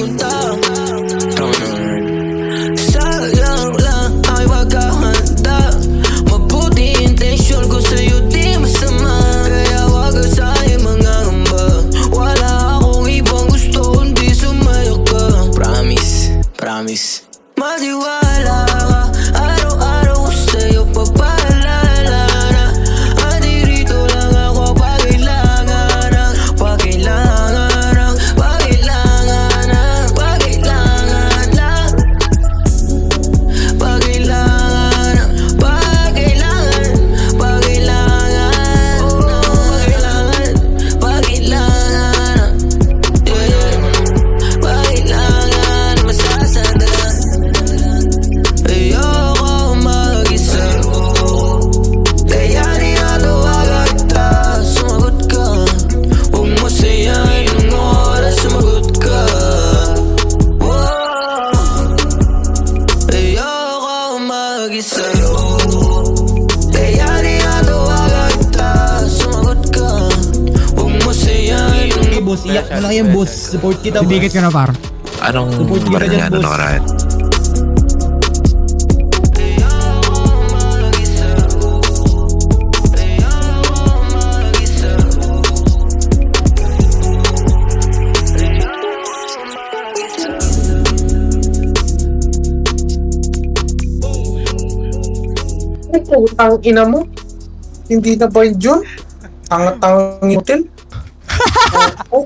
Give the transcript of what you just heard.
pupunta. Sayang lang ay paghahanda. Mabuti intensyon ko sa'yo di masama. Kaya wag ka sa'yo mangangamba. Wala akong ibang gusto kundi sumaya ka. Promise, promise. Matiwala ka, araw-araw ko sa'yo papaalala na andirito lang ako pag kailangan ng, pag kailangan ng, pag kailangan ng, pag kailangan lang, pag kailangan ng, pag kailangan, pag kailangan, pag kailangan, pag kailangan, pag kailangan masasada. Ayoko mag-isa, kaya tinatawagan kita. Sumagot ka, huwag mo sayahin ang oras. Sumagot ka, ayoko mag-isa, kaya tinatawagan kita. Sumagot ka, huwag mo sayahin ang Okay, boss, iyak mo lang yan, boss. Support kita, boss. Didikit ka na, par. Anong Support kita baril dyan, niya? Ano boss. nakaraan? Ay, putang ina mo. Hindi na ba yun? Tangat-tangang hotel. Oh,